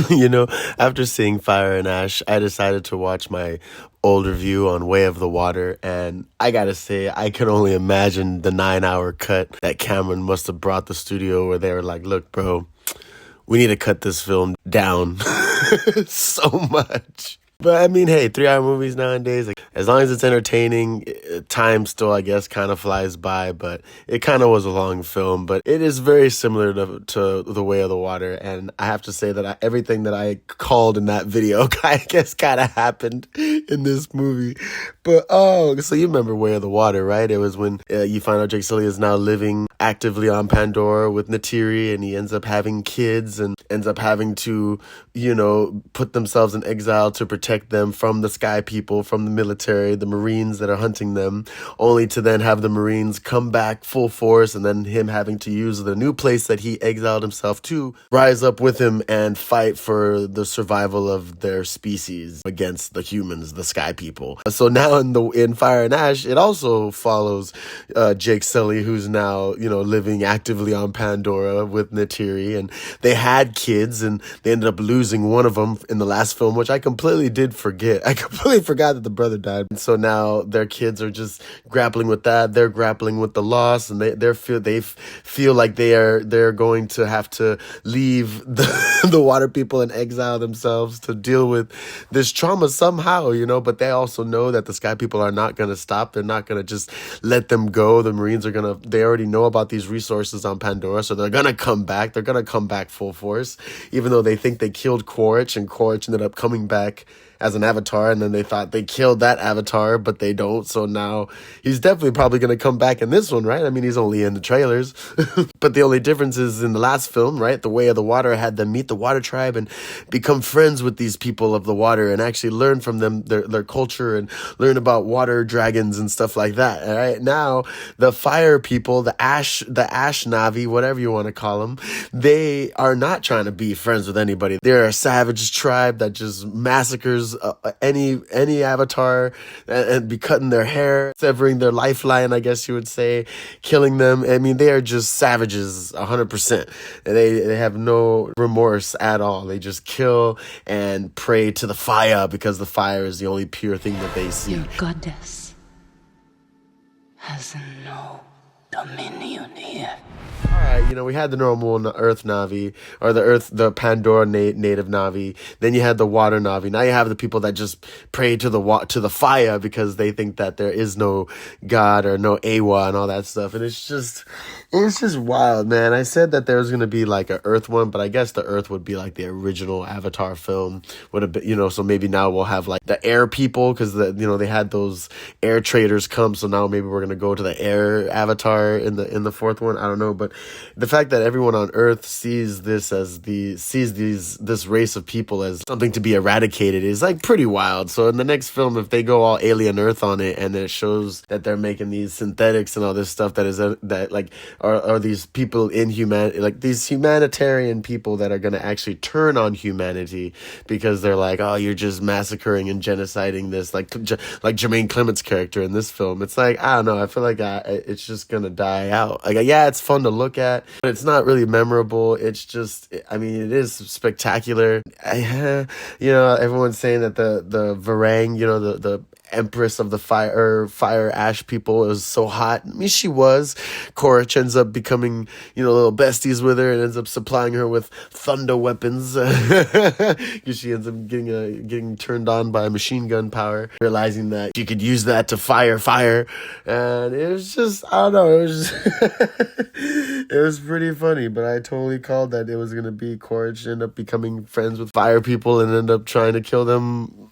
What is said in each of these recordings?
You know, after seeing Fire and Ash, I decided to watch my old review on Way of the Water, and I gotta say, I can only imagine the 9 hour cut that Cameron must have brought the studio where they were like, look, bro, we need to cut this film down so much. But I mean, hey, 3 hour movies nowadays, like, as long as it's entertaining, time still, I guess, kind of flies by. But it kind of was a long film, but it is very similar to The Way of the Water. And I have to say that everything that I called in that video, I guess, kind of happened in this movie. But oh, so you remember Way of the Water, right? It was when you find out Jake Sully is now living actively on Pandora with Natiri, and he ends up having kids and ends up having to, put themselves in exile to protect them from the sky people, from the military, the Marines that are hunting them, only to then have the Marines come back full force, and then him having to use the new place that he exiled himself to, rise up with him and fight for the survival of their species against the humans, the sky people. So now in Fire and Ash, it also follows Jake Sully, who's now, living actively on Pandora with Natiri, and they had kids, and they ended up losing one of them in the last film, which I completely did forget. I completely forgot that the brother died. And so now their kids are just grappling with that. They're grappling with the loss, and they feel like they're going to have to leave the water people and exile themselves to deal with this trauma somehow, but they also know that the sky people are not going to stop. They're not going to just let them go. The Marines they already know about these resources on Pandora, so they're going to come back. They're going to come back full force, even though they think they killed Quaritch, and Quaritch ended up coming back as an avatar, and then they thought they killed that avatar, but they don't. So now he's definitely probably going to come back in this one, right? I mean, he's only in the trailers. But the only difference is in the last film, right? The Way of the Water had them meet the water tribe and become friends with these people of the water and actually learn from them their culture and learn about water dragons and stuff like that. All right. Now the fire people, the ash Navi, whatever you want to call them, they are not trying to be friends with anybody. They're a savage tribe that just massacres any avatar and be cutting their hair, severing their lifeline, I guess you would say, killing them. I mean, they are just savages 100%. And they have no remorse at all. They just kill and pray to the fire because the fire is the only pure thing that they see. Your goddess has no dominion here. All right, we had the normal Earth Navi, or the Pandora native Navi. Then you had the water Navi. Now you have the people that just pray to the fire because they think that there is no God or no Awa and all that stuff. And it's just wild, man. I said that there was gonna be like an Earth one, but I guess the Earth would be like the original Avatar film would have been, so maybe now we'll have like the air people because they had those air traders come. So now maybe we're gonna go to the air Avatar in the fourth one. I don't know, but the fact that everyone on Earth sees this race of people as something to be eradicated is like pretty wild. So in the next film, if they go all alien Earth on it, and it shows that they're making these synthetics and all this stuff are these people these humanitarian people that are going to actually turn on humanity because they're like, oh, you're just massacring and genociding this, like Jermaine Clement's character in this film. It's like, I don't know. I feel like it's just going to die out. Like, yeah, it's fun to look at, but it's not really memorable. It's just, I mean, it is spectacular. Everyone's saying that the Varang, the Empress of the fire ash people is so hot. I mean, she was. Quaritch ends up becoming, little besties with her and ends up supplying her with thunder weapons because she ends up getting turned on by machine gun power, realizing that she could use that to fire. And it was just, I don't know, it was it was pretty funny, but I totally called that it was going to be Quaritch end up becoming friends with fire people and end up trying to kill them.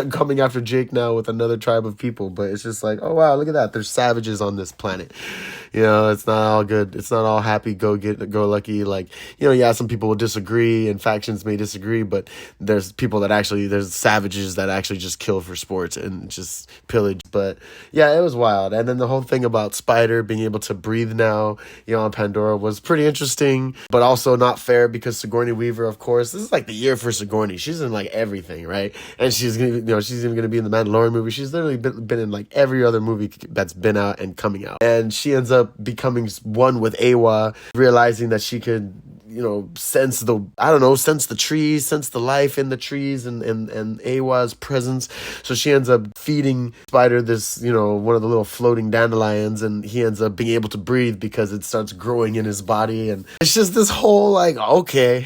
Coming after Jake now with another tribe of people, but it's just like, oh wow, look at that, there's savages on this planet. It's not all good, it's not all happy go lucky. Like, some people will disagree and factions may disagree, but there's savages that actually just kill for sports and just pillage. But yeah, it was wild. And then the whole thing about Spider being able to breathe now, on Pandora was pretty interesting, but also not fair because Sigourney Weaver, of course, this is like the year for Sigourney. She's in like everything, right? And she's gonna, she's even gonna be in the Mandalorian movie. She's literally been in like every other movie that's been out and coming out. And she ends up becoming one with Awa, realizing that she could, sense the trees, sense the life in the trees and Awa's presence. So she ends up feeding Spider this, one of the little floating dandelions, and he ends up being able to breathe because it starts growing in his body. And it's just this whole like, okay,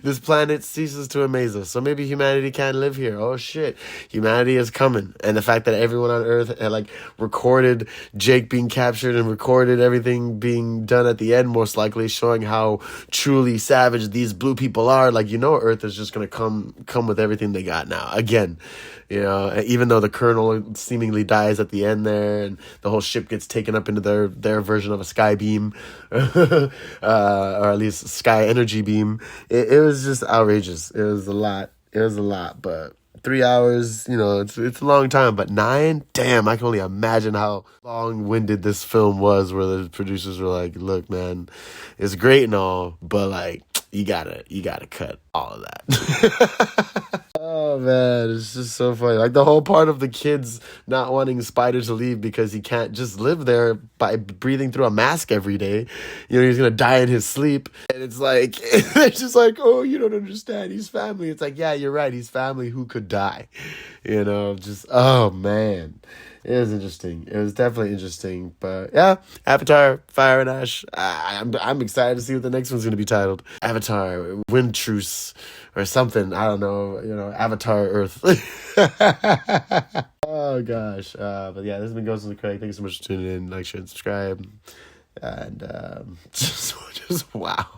this planet ceases to amaze us. So maybe humanity can't live here. Oh shit, humanity is coming. And the fact that everyone on Earth had like recorded Jake being captured and recorded everything being done at the end, most likely showing how truly savage these blue people are. Like, Earth is just gonna come with everything they got now. Again, even though the Colonel seemingly dies at the end there, and the whole ship gets taken up into their version of a sky beam, or at least sky energy beam. It was just outrageous. It was a lot, but 3 hours, it's a long time, but 9, damn, I can only imagine how long-winded this film was, where the producers were like, look, man, it's great and all, but like, you gotta cut all of that. Oh man, it's just so funny. Like the whole part of the kids not wanting Spider to leave because he can't just live there by breathing through a mask every day. He's gonna die in his sleep. And it's like, it's just like, oh, you don't understand. He's family. It's like, yeah, you're right. He's family who could die. Just, oh man. It was interesting. It was definitely interesting. But yeah, Avatar, Fire and Ash. I'm excited to see what the next one's going to be titled. Avatar, Wind Truce, or something. I don't know. Avatar Earth. Oh gosh. But yeah, this has been Ghosts of the Craig. Thank you so much for tuning in. Like, share, and subscribe. And just wow.